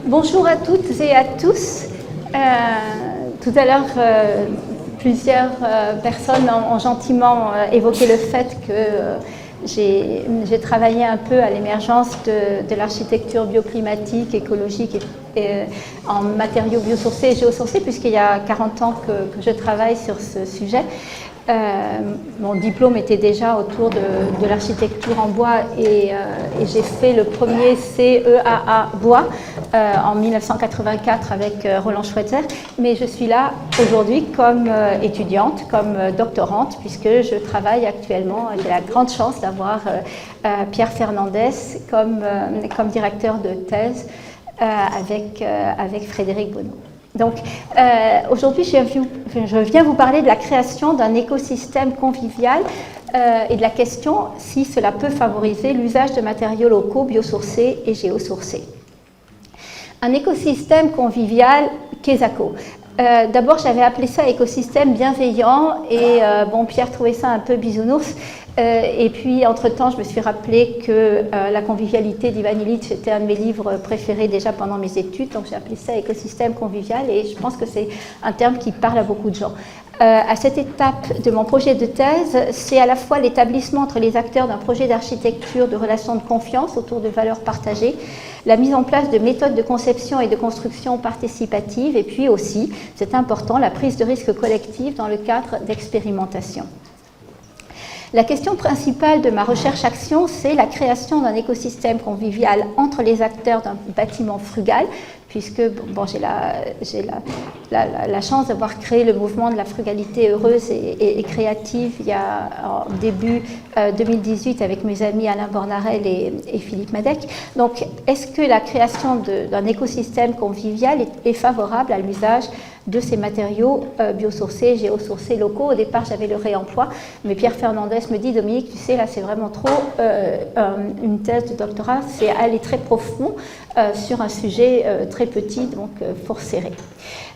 Bonjour à toutes et à tous. Tout à l'heure, plusieurs personnes ont gentiment évoqué le fait que j'ai travaillé un peu à l'émergence de l'architecture bioclimatique, écologique et en matériaux biosourcés et géosourcés, puisqu'il y a 40 ans que je travaille sur ce sujet. Mon diplôme était déjà autour de l'architecture en bois et j'ai fait le premier CEAA bois en 1984 avec Roland Schweitzer, mais je suis là aujourd'hui comme étudiante, comme doctorante, puisque je travaille actuellement, j'ai la grande chance d'avoir Pierre Fernandez comme directeur de thèse avec Frédéric Bonneau. Donc, aujourd'hui, je viens vous parler de la création d'un écosystème convivial et de la question si cela peut favoriser l'usage de matériaux locaux, biosourcés et géosourcés. Un écosystème convivial, qu'est-ce? D'abord, j'avais appelé ça écosystème bienveillant et bon, Pierre trouvait ça un peu bisounours. Et puis, entre-temps, je me suis rappelé que la convivialité d'Ivan Illich était un de mes livres préférés déjà pendant mes études, donc j'ai appelé ça écosystème convivial et je pense que c'est un terme qui parle à beaucoup de gens. À cette étape de mon projet de thèse, c'est à la fois l'établissement entre les acteurs d'un projet d'architecture de relations de confiance autour de valeurs partagées, la mise en place de méthodes de conception et de construction participatives, et puis aussi, c'est important, la prise de risque collective dans le cadre d'expérimentation. La question principale de ma recherche-action, c'est la création d'un écosystème convivial entre les acteurs d'un bâtiment frugal, puisque bon, j'ai la chance d'avoir créé le mouvement de la frugalité heureuse et créative il y a en début 2018 avec mes amis Alain Bornarel et Philippe Madec. Donc, est-ce que la création d'un écosystème convivial est favorable à l'usage de ces matériaux biosourcés, géosourcés locaux? Au départ, j'avais le réemploi, mais Pierre Fernandez me dit, Dominique, tu sais, là, c'est vraiment trop une thèse de doctorat, c'est aller très profond sur un sujet très petit, donc fort serré.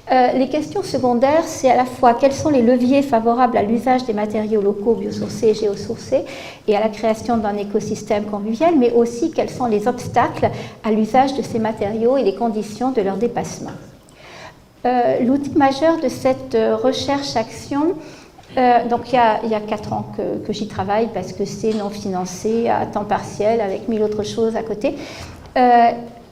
Les questions secondaires, c'est à la fois quels sont les leviers favorables à l'usage des matériaux locaux, biosourcés et géosourcés et à la création d'un écosystème convivial, mais aussi quels sont les obstacles à l'usage de ces matériaux et les conditions de leur dépassement. L'outil majeur de cette recherche-action, donc il y a 4 ans que j'y travaille parce que c'est non financé à temps partiel avec 1000 autres choses à côté.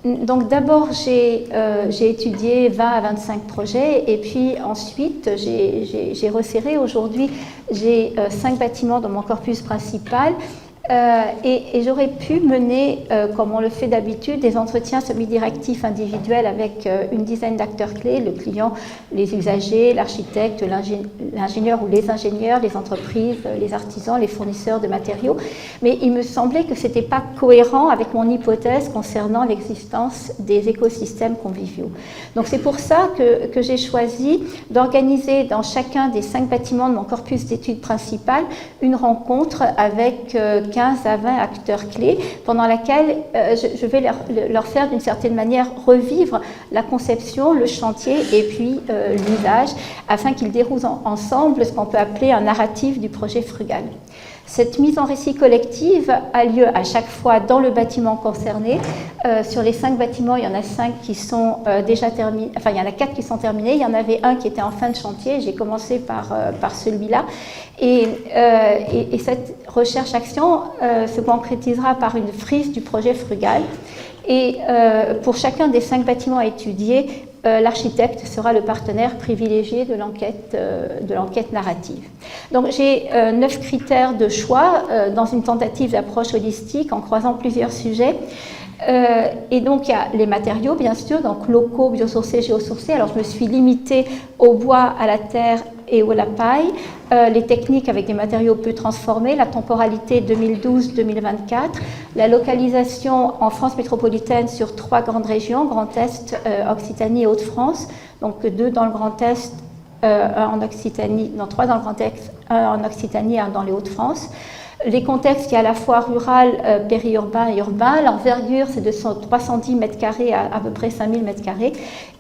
Donc d'abord j'ai étudié 20 à 25 projets et puis ensuite j'ai resserré. Aujourd'hui j'ai 5 bâtiments dans mon corpus principal. Et j'aurais pu mener, comme on le fait d'habitude, des entretiens semi-directifs individuels avec une dizaine d'acteurs clés, le client, les usagers, l'architecte, l'ingénieur ou les ingénieurs, les entreprises, les artisans, les fournisseurs de matériaux. Mais il me semblait que ce n'était pas cohérent avec mon hypothèse concernant l'existence des écosystèmes conviviaux. Donc c'est pour ça que j'ai choisi d'organiser dans chacun des 5 bâtiments de mon corpus d'études principales une rencontre avec 15 à 20 acteurs clés, pendant laquelle je vais leur faire d'une certaine manière revivre la conception, le chantier et puis l'usage, afin qu'ils déroulent ensemble ce qu'on peut appeler un narratif du projet frugal. Cette mise en récit collective a lieu à chaque fois dans le bâtiment concerné. Sur les 5 bâtiments, il y en a 5 qui sont déjà terminés, enfin il y en a 4 qui sont terminés, il y en avait un qui était en fin de chantier, j'ai commencé par celui-là. Et cette recherche-action se concrétisera par une frise du projet frugal. Et pour chacun des 5 bâtiments étudiés, l'architecte sera le partenaire privilégié de l'enquête narrative. Donc j'ai 9 critères de choix dans une tentative d'approche holistique en croisant plusieurs sujets. Et donc il y a les matériaux bien sûr, donc locaux, biosourcés, géosourcés. Alors je me suis limitée au bois, à la terre et à la paille, les techniques avec des matériaux peu transformés, la temporalité 2012-2024, la localisation en France métropolitaine sur 3 grandes régions, Grand Est, Occitanie et Hauts-de-France, donc 2 dans le Grand Est, 1 en Occitanie, non 3 dans le Grand Est, 1 en Occitanie et 1 dans les Hauts-de-France. Les contextes qui est à la fois rural, périurbain et urbain. L'envergure, c'est de 310 mètres carrés à peu près 5000 mètres carrés.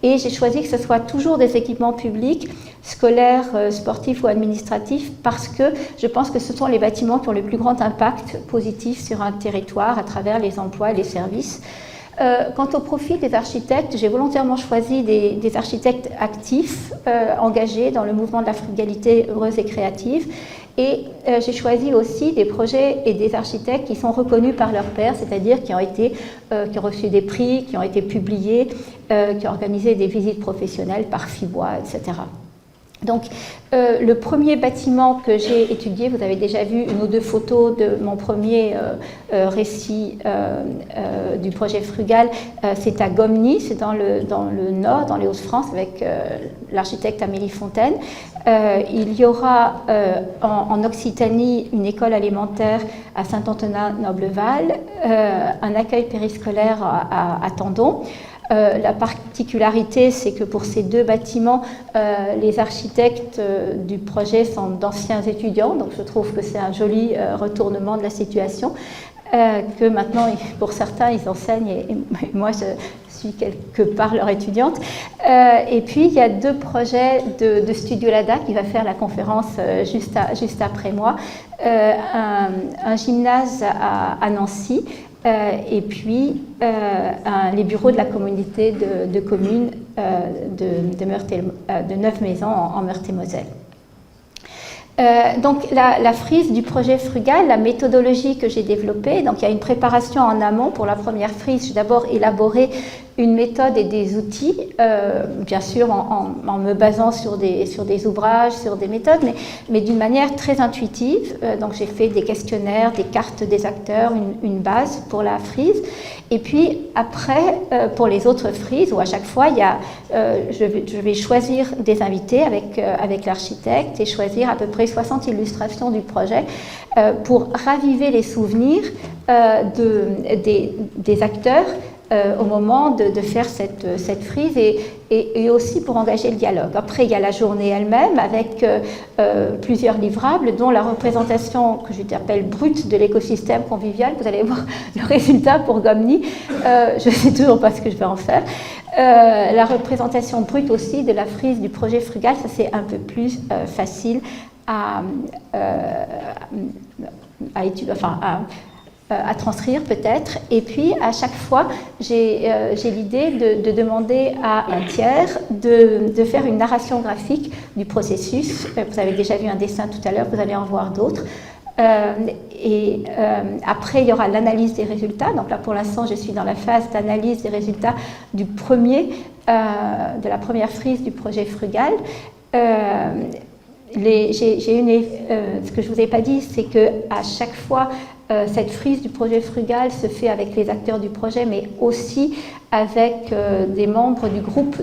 Et j'ai choisi que ce soit toujours des équipements publics, scolaires, sportifs ou administratifs, parce que je pense que ce sont les bâtiments qui ont le plus grand impact positif sur un territoire à travers les emplois et les services. quant au profil des architectes, j'ai volontairement choisi des architectes actifs, engagés dans le mouvement de la frugalité heureuse et créative. Et j'ai choisi aussi des projets et des architectes qui sont reconnus par leurs pairs, c'est-à-dire qui ont reçu des prix, qui ont été publiés, qui ont organisé des visites professionnelles par FIBOA, etc. Donc, le premier bâtiment que j'ai étudié, vous avez déjà vu une ou deux photos de mon premier récit du projet Frugal, c'est à Gomny, c'est dans le nord, dans les Hauts-de-France, avec l'architecte Amélie Fontaine. Il y aura en Occitanie une école alimentaire à Saint-Antonin-Nobleval, un accueil périscolaire à Tendon. La particularité, c'est que pour ces deux bâtiments, les architectes du projet sont d'anciens étudiants, donc je trouve que c'est un joli retournement de la situation, que maintenant, pour certains, ils enseignent et moi, je suis quelque part leur étudiante. Et puis, il y a deux projets de Studio Lada qui va faire la conférence juste après moi, un gymnase à Nancy, et puis les bureaux de la communauté de communes de Neuve-Maisons en Meurthe-et-Moselle. Donc la frise du projet Frugal, la méthodologie que j'ai développée, donc il y a une préparation en amont pour la première frise. J'ai d'abord élaboré une méthode et des outils, bien sûr en me basant sur des ouvrages, sur des méthodes, mais d'une manière très intuitive. Donc j'ai fait des questionnaires, des cartes des acteurs, une base pour la frise. Et puis après, pour les autres frises, où à chaque fois, je vais choisir des invités avec l'architecte et choisir à peu près 60 illustrations du projet pour raviver les souvenirs des acteurs au moment de faire cette frise et aussi pour engager le dialogue. Après, il y a la journée elle-même avec plusieurs livrables, dont la représentation que j'appelle brute de l'écosystème convivial. Vous allez voir le résultat pour Gomny. Je ne sais toujours pas ce que je vais en faire. La représentation brute aussi de la frise du projet Frugal, ça c'est un peu plus facile à transcrire peut-être. Et puis à chaque fois, j'ai l'idée de demander à un tiers de faire une narration graphique du processus. Vous avez déjà vu un dessin tout à l'heure, vous allez en voir d'autres. Après, il y aura l'analyse des résultats. Donc là, pour l'instant, je suis dans la phase d'analyse des résultats de la première frise du projet Frugal. Ce que je ne vous ai pas dit, c'est qu'à chaque fois, cette frise du projet Frugal se fait avec les acteurs du projet, mais aussi avec des membres du groupe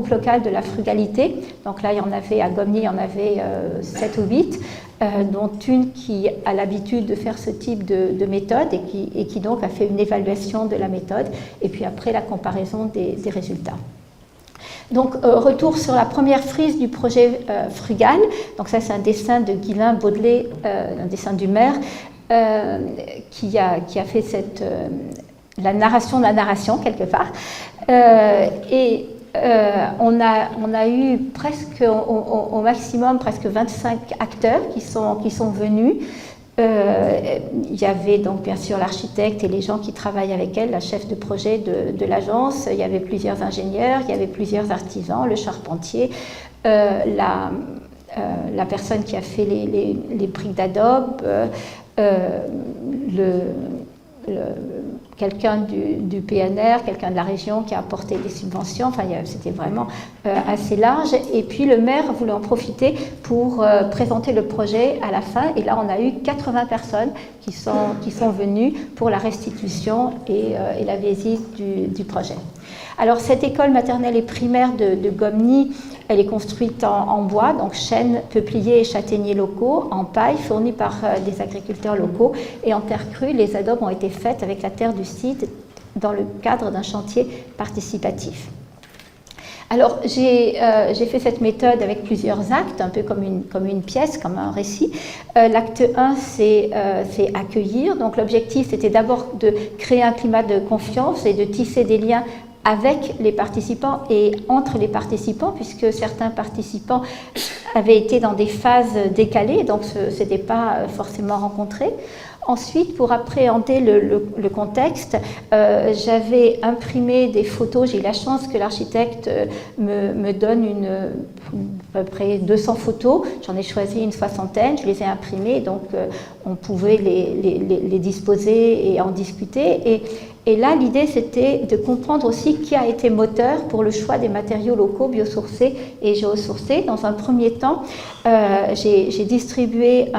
local de la frugalité. Donc là, il y en avait à Gomny, il y en avait 7 ou 8, dont une qui a l'habitude de faire ce type de méthode et qui donc a fait une évaluation de la méthode, et puis après la comparaison des résultats. Donc, retour sur la première frise du projet Frugal. Donc ça, c'est un dessin de Guylain Baudelet, un dessin du maire, qui a fait la narration de la narration, quelque part. On a eu presque, au maximum, presque 25 acteurs qui sont venus. Il y avait donc bien sûr l'architecte et les gens qui travaillent avec elle, la chef de projet de l'agence, il y avait plusieurs ingénieurs, il y avait plusieurs artisans, le charpentier, la personne qui a fait les briques d'adobe, quelqu'un du PNR, quelqu'un de la région qui a apporté des subventions, enfin c'était vraiment assez large. Et puis le maire voulait en profiter pour présenter le projet à la fin. Et là, on a eu 80 personnes qui sont venues pour la restitution et la visite du projet. Alors cette école maternelle et primaire de Gomny, elle est construite en bois, donc chênes, peupliers et châtaigniers locaux, en paille fournis par des agriculteurs locaux, et en terre crue. Les adobes ont été faites avec la terre du site dans le cadre d'un chantier participatif. Alors j'ai fait cette méthode avec plusieurs actes, un peu comme une pièce, comme un récit. L'acte 1, c'est accueillir. Donc l'objectif, c'était d'abord de créer un climat de confiance et de tisser des liens avec les participants et entre les participants, puisque certains participants avaient été dans des phases décalées, donc ne s'étaient pas forcément rencontrés. Ensuite, pour appréhender le contexte, j'avais imprimé des photos. J'ai eu la chance que l'architecte me donne à peu près 200 photos. J'en ai choisi une soixantaine, je les ai imprimées, donc on pouvait les disposer et en discuter. Et là, l'idée, c'était de comprendre aussi qui a été moteur pour le choix des matériaux locaux, biosourcés et géosourcés. Dans un premier temps, j'ai distribué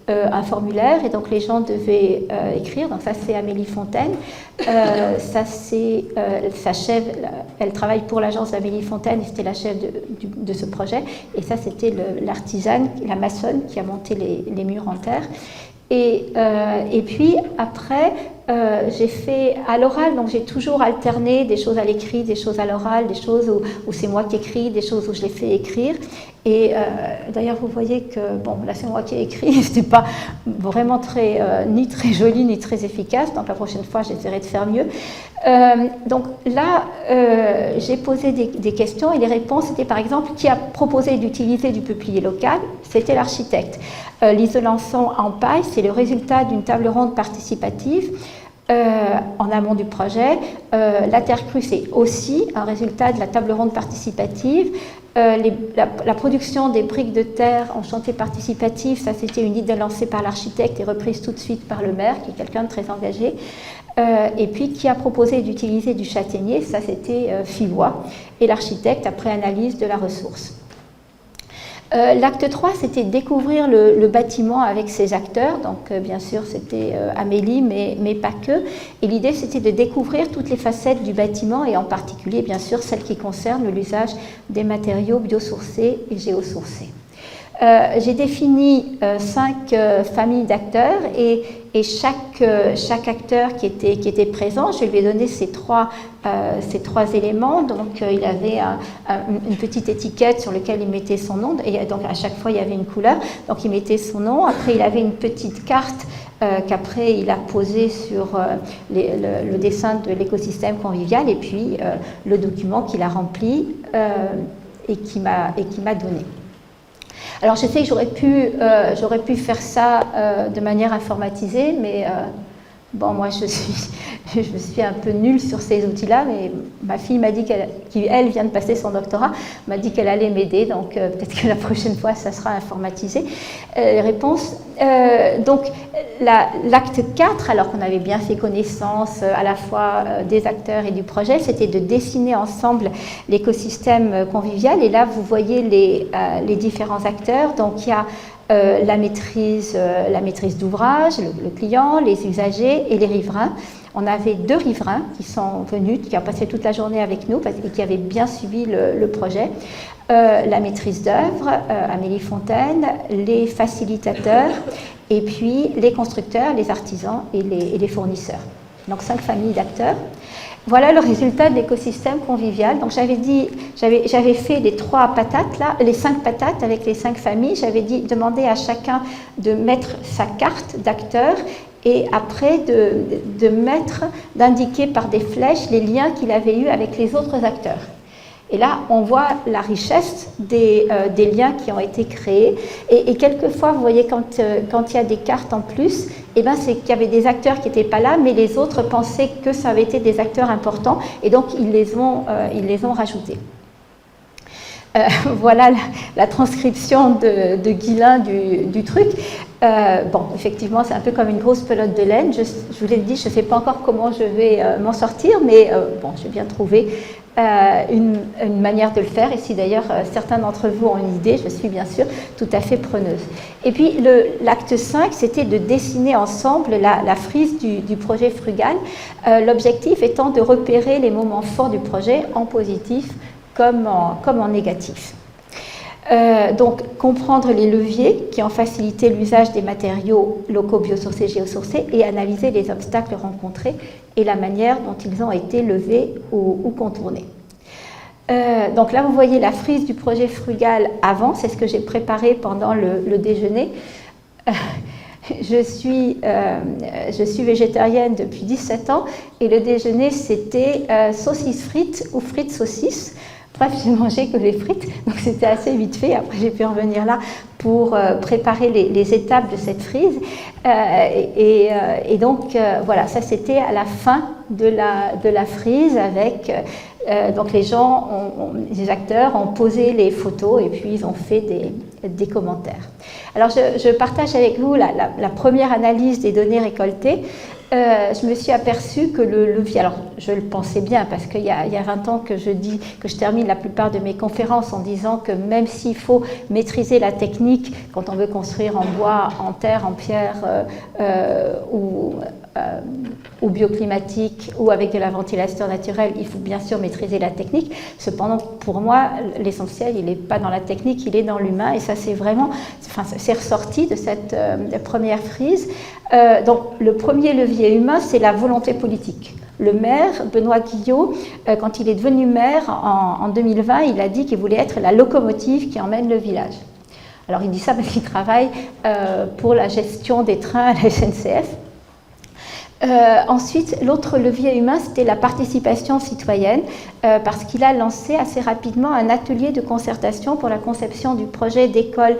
un formulaire et donc les gens devaient écrire. Donc ça, c'est Amélie Fontaine. Ça, c'est sa chef. Elle travaille pour l'agence d'Amélie Fontaine et c'était la chef de ce projet. Et ça, c'était l'artisane, la maçonne qui a monté les murs en terre. Et puis après, j'ai fait à l'oral, donc j'ai toujours alterné des choses à l'écrit, des choses à l'oral, des choses où c'est moi qui écris, des choses où je les fais écrire. Et d'ailleurs, vous voyez que, bon, là c'est moi qui ai écrit, c'était pas vraiment ni très joli, ni très efficace, donc la prochaine fois j'essaierai de faire mieux. Donc là, j'ai posé des questions et les réponses étaient par exemple, qui a proposé d'utiliser du peuplier local? C'était l'architecte. L'isolançon en paille, c'est le résultat d'une table ronde participative en amont du projet. La terre crue, c'est aussi un résultat de la table ronde participative. La production des briques de terre en chantier participatif, ça c'était une idée lancée par l'architecte et reprise tout de suite par le maire, qui est quelqu'un de très engagé. Et puis qui a proposé d'utiliser du châtaignier, ça c'était Filois, et l'architecte après analyse de la ressource. L'acte 3, c'était découvrir le bâtiment avec ses acteurs. Donc, bien sûr, c'était Amélie, mais pas que. Et l'idée, c'était de découvrir toutes les facettes du bâtiment et en particulier, bien sûr, celles qui concernent l'usage des matériaux biosourcés et géosourcés. J'ai défini 5 familles d'acteurs et chaque acteur qui était présent, je lui ai donné ces trois éléments. Donc il avait une petite étiquette sur laquelle il mettait son nom et donc à chaque fois il y avait une couleur. Donc il mettait son nom. Après il avait une petite carte qu'après il a posée sur le dessin de l'écosystème convivial et puis le document qu'il a rempli et qui m'a donné. Alors je sais que j'aurais pu faire ça de manière informatisée, mais bon, moi je suis un peu nulle sur ces outils-là, mais ma fille m'a dit qu'elle vient de passer son doctorat, m'a dit qu'elle allait m'aider, donc peut-être que la prochaine fois ça sera informatisé. Les réponses. Donc l'acte 4, alors qu'on avait bien fait connaissance à la fois des acteurs et du projet, c'était de dessiner ensemble l'écosystème convivial. Et là, vous voyez les différents acteurs. Donc il y a la maîtrise d'ouvrage, le client, les usagers et les riverains. On avait 2 riverains qui sont venus, qui ont passé toute la journée avec nous et qui avaient bien suivi le projet. La maîtrise d'œuvre, Amélie Fontaine, les facilitateurs et puis les constructeurs, les artisans et les fournisseurs. Donc 5 familles d'acteurs. Voilà le résultat de l'écosystème convivial. Donc j'avais fait les 3 patates là, les 5 patates avec les 5 familles. J'avais demandé à chacun de mettre sa carte d'acteur et après d'indiquer par des flèches les liens qu'il avait eus avec les autres acteurs. Et là, on voit la richesse des liens qui ont été créés. Et quelquefois, vous voyez, quand il y a des cartes en plus, eh ben, c'est qu'il y avait des acteurs qui n'étaient pas là, mais les autres pensaient que ça avait été des acteurs importants, et donc ils les ont rajoutés. Voilà la transcription de Guillain du truc. Bon, effectivement, c'est un peu comme une grosse pelote de laine. Je vous l'ai dit, je ne sais pas encore comment je vais m'en sortir, mais bon, j'ai bien trouvé une manière de le faire. Et si d'ailleurs certains d'entre vous ont une idée, je suis bien sûr tout à fait preneuse. Et puis l'acte 5, c'était de dessiner ensemble la frise du projet frugal. L'objectif étant de repérer les moments forts du projet en positif comme en négatif. Donc, comprendre les leviers qui ont facilité l'usage des matériaux locaux biosourcés et géosourcés et analyser les obstacles rencontrés et la manière dont ils ont été levés ou contournés. Donc là, vous voyez la frise du projet frugal avant, c'est ce que j'ai préparé pendant le déjeuner. Je suis végétarienne depuis 17 ans et le déjeuner, c'était saucisses frites ou frites saucisses. Bref, j'ai mangé que les frites, donc c'était assez vite fait. Après, j'ai pu en venir là pour préparer les étapes de cette frise. Et donc, voilà, ça c'était à la fin de la frise avec... donc les gens, les acteurs ont posé les photos et puis ils ont fait des commentaires. Alors je partage avec vous la première analyse des données récoltées. Je me suis aperçue que le levier, alors je le pensais bien parce qu'il y a 20 ans que je termine la plupart de mes conférences en disant que même s'il faut maîtriser la technique quand on veut construire en bois, en terre, en pierre ou bioclimatique ou avec de la ventilation naturelle, il faut bien sûr maîtriser la technique. Cependant, pour moi, l'essentiel, il n'est pas dans la technique, il est dans l'humain et ça c'est vraiment, enfin, c'est ressorti de cette première frise. Donc le premier levier humain, c'est la volonté politique. Le maire, Benoît Guillot, quand il est devenu maire en 2020, il a dit qu'il voulait être la locomotive qui emmène le village. Alors il dit ça parce qu'il travaille pour la gestion des trains à la SNCF. Ensuite, l'autre levier humain, c'était la participation citoyenne, parce qu'il a lancé assez rapidement un atelier de concertation pour la conception du projet d'école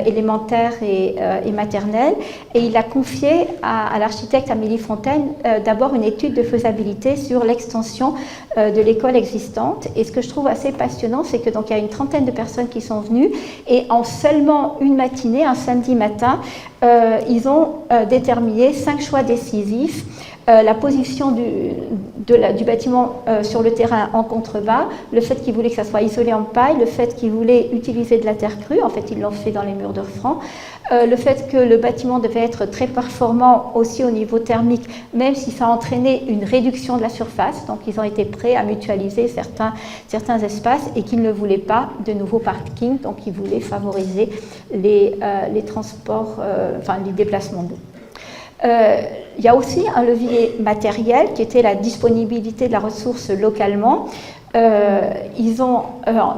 élémentaire et maternelle, et il a confié à l'architecte Amélie Fontaine d'abord une étude de faisabilité sur l'extension de l'école existante. Et ce que je trouve assez passionnant, c'est que donc il y a une trentaine de personnes qui sont venues, et en seulement une matinée, un samedi matin, ils ont déterminé 5 choix décisifs. La position du bâtiment sur le terrain en contrebas, le fait qu'ils voulaient que ça soit isolé en paille, le fait qu'ils voulaient utiliser de la terre crue, en fait ils l'ont fait dans les murs de franc, le fait que le bâtiment devait être très performant aussi au niveau thermique, même si ça entraînait une réduction de la surface, donc ils ont été prêts à mutualiser certains espaces et qu'ils ne voulaient pas de nouveaux parkings, donc ils voulaient favoriser les transports, enfin les déplacements d'eau. Il y a aussi un levier matériel qui était la disponibilité de la ressource localement. Ils ont,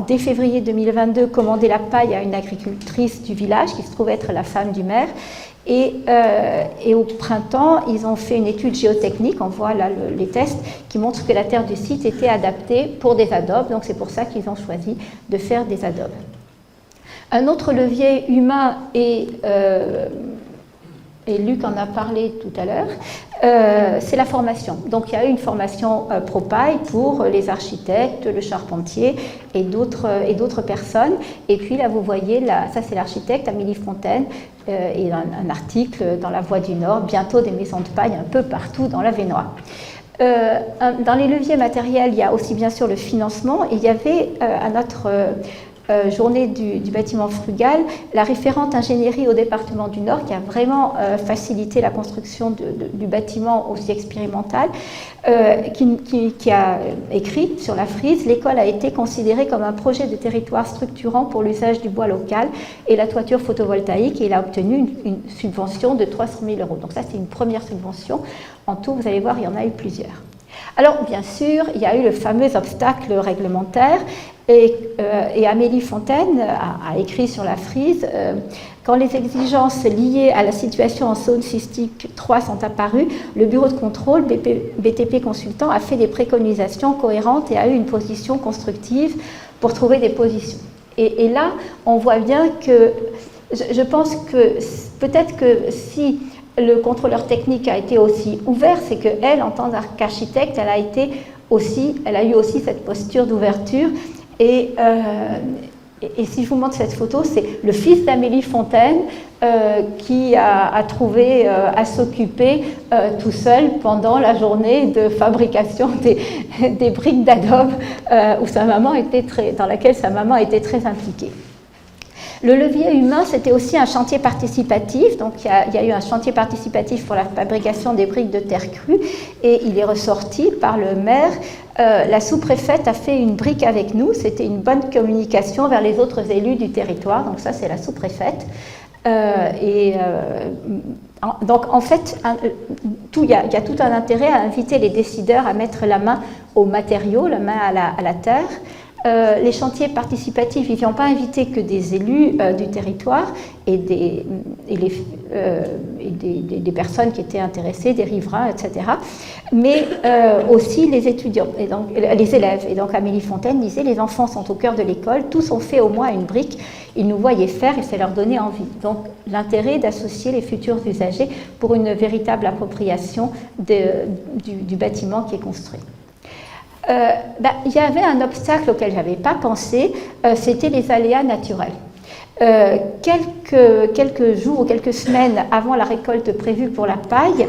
dès février 2022, commandé la paille à une agricultrice du village qui se trouve être la femme du maire. Et au printemps, ils ont fait une étude géotechnique, on voit là les tests, qui montrent que la terre du site était adaptée pour des adobes. Donc c'est pour ça qu'ils ont choisi de faire des adobes. Un autre levier humain est... et Luc en a parlé tout à l'heure, c'est la formation. Donc il y a eu une formation ProPaille pour les architectes, le charpentier et d'autres personnes. Et puis là vous voyez, ça c'est l'architecte Amélie Fontaine et un article dans La Voix du Nord, bientôt des maisons de paille un peu partout dans l'Avesnois. Dans les leviers matériels, il y a aussi bien sûr le financement. Et il y avait à notre... journée du bâtiment frugal, la référente ingénierie au département du Nord qui a vraiment facilité la construction du bâtiment aussi expérimental, qui a écrit sur la frise: l'école a été considérée comme un projet de territoire structurant pour l'usage du bois local et la toiture photovoltaïque, et il a obtenu une subvention de 300 000 €. Donc ça c'est une première subvention. En tout, vous allez voir, il y en a eu plusieurs. Alors bien sûr, il y a eu le fameux obstacle réglementaire. Et Amélie Fontaine a écrit sur la frise, quand les exigences liées à la situation en zone sismique 3 sont apparues, le bureau de contrôle, BTP Consultant, a fait des préconisations cohérentes et a eu une position constructive pour trouver des positions. Et là, on voit bien que, je pense que peut-être que si le contrôleur technique a été aussi ouvert, c'est qu'elle, en tant qu'architecte, elle a eu aussi cette posture d'ouverture. Et si je vous montre cette photo, c'est le fils d'Amélie Fontaine qui a trouvé à s'occuper tout seul pendant la journée de fabrication des briques d'adobe dans laquelle sa maman était très impliquée. Le levier humain, c'était aussi un chantier participatif. Donc, il y a eu un chantier participatif pour la fabrication des briques de terre crue et il est ressorti par le maire. La sous-préfète a fait une brique avec nous. C'était une bonne communication vers les autres élus du territoire. Donc, ça, c'est la sous-préfète. Donc, en fait, il y a tout un intérêt à inviter les décideurs à mettre la main aux matériaux, la main à la terre. les chantiers participatifs, ils n'ont pas invité que des élus du territoire et des personnes qui étaient intéressées, des riverains, etc. Mais aussi les étudiants, et donc, les élèves. Et donc Amélie Fontaine disait, les enfants sont au cœur de l'école, tous ont fait au moins une brique, ils nous voyaient faire et ça leur donnait envie. Donc l'intérêt d'associer les futurs usagers pour une véritable appropriation du bâtiment qui est construit. Il y avait un obstacle auquel je n'avais pas pensé, c'était les aléas naturels. Quelques jours ou quelques semaines avant la récolte prévue pour la paille,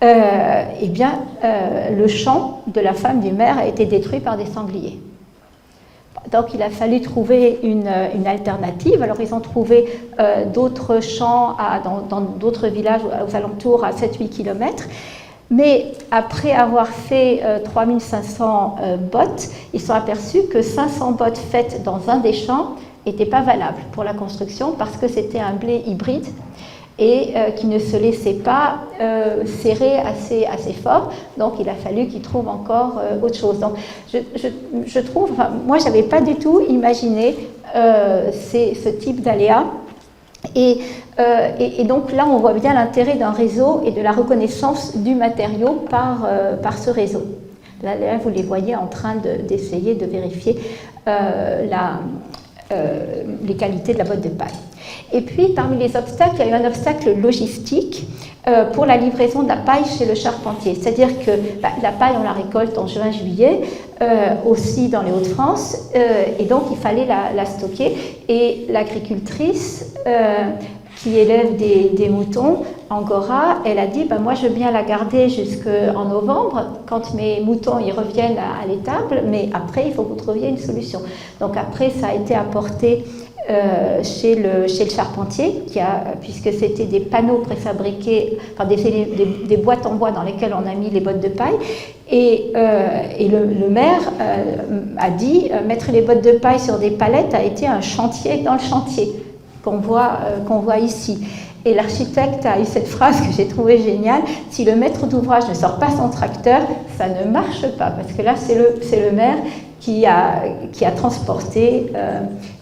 le champ de la femme du maire a été détruit par des sangliers. Donc il a fallu trouver une alternative. Alors ils ont trouvé d'autres champs dans d'autres villages aux alentours à 7-8 km. Mais après avoir fait 3500 bottes, ils se sont aperçus que 500 bottes faites dans un des champs n'étaient pas valables pour la construction parce que c'était un blé hybride et qui ne se laissait pas serrer assez fort. Donc il a fallu qu'ils trouvent encore autre chose. Donc je trouve, moi je n'avais pas du tout imaginé ce type d'aléa. Et donc là, on voit bien l'intérêt d'un réseau et de la reconnaissance du matériau par ce réseau. Là, vous les voyez en train d'essayer de vérifier les qualités de la botte de paille. Et puis, parmi les obstacles, il y a eu un obstacle logistique pour la livraison de la paille chez le charpentier. C'est-à-dire que la paille, on la récolte en juin-juillet, aussi dans les Hauts-de-France, et donc il fallait la stocker. Et l'agricultrice qui élève des moutons, Angora, elle a dit moi je veux bien la garder jusqu'en novembre, quand mes moutons y reviennent à l'étable, mais après il faut que vous trouviez une solution. Donc après ça a été apporté chez le charpentier, puisque c'était des panneaux préfabriqués, enfin des boîtes en bois dans lesquelles on a mis les bottes de paille. Et le maire a dit mettre les bottes de paille sur des palettes a été un chantier dans le chantier qu'on voit ici. Et l'architecte a eu cette phrase que j'ai trouvée géniale: si le maître d'ouvrage ne sort pas son tracteur, ça ne marche pas. Parce que là, c'est le maire qui a transporté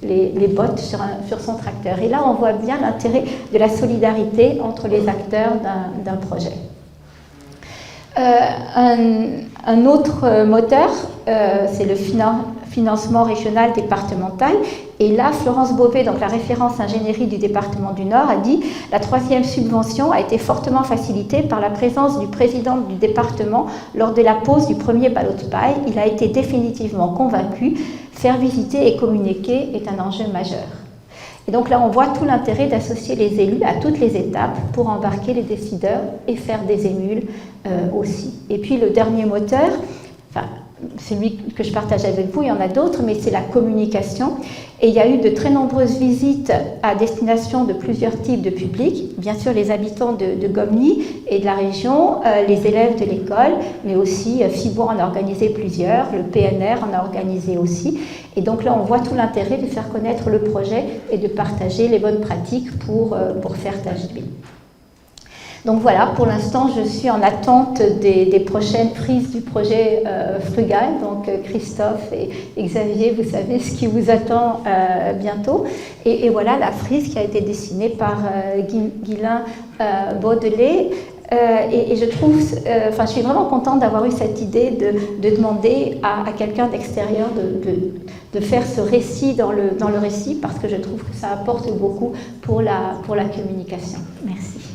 les bottes sur son tracteur. Et là, on voit bien l'intérêt de la solidarité entre les acteurs d'un projet. Un autre moteur, c'est le financement régional départemental. Et là, Florence Beauvais, donc la référence ingénierie du département du Nord, a dit « La troisième subvention a été fortement facilitée par la présence du président du département lors de la pose du premier ballot de paille. Il a été définitivement convaincu. Faire visiter et communiquer est un enjeu majeur. » Et donc là, on voit tout l'intérêt d'associer les élus à toutes les étapes pour embarquer les décideurs et faire des émules aussi. Et puis le dernier moteur, celui que je partage avec vous, il y en a d'autres, mais c'est la communication. Et il y a eu de très nombreuses visites à destination de plusieurs types de publics. Bien sûr, les habitants de Gomny et de la région, les élèves de l'école, mais aussi FIBO en a organisé plusieurs, le PNR en a organisé aussi. Et donc là, on voit tout l'intérêt de faire connaître le projet et de partager les bonnes pratiques pour faire tâche d'huile. Donc voilà, pour l'instant, je suis en attente des prochaines frises du projet Frugal. Donc Christophe et Xavier, vous savez ce qui vous attend bientôt. Et voilà la frise qui a été dessinée par Guylain Baudelet. Et je trouve, je suis vraiment contente d'avoir eu cette idée de demander à quelqu'un d'extérieur de faire ce récit dans le récit, parce que je trouve que ça apporte beaucoup pour la communication. Merci.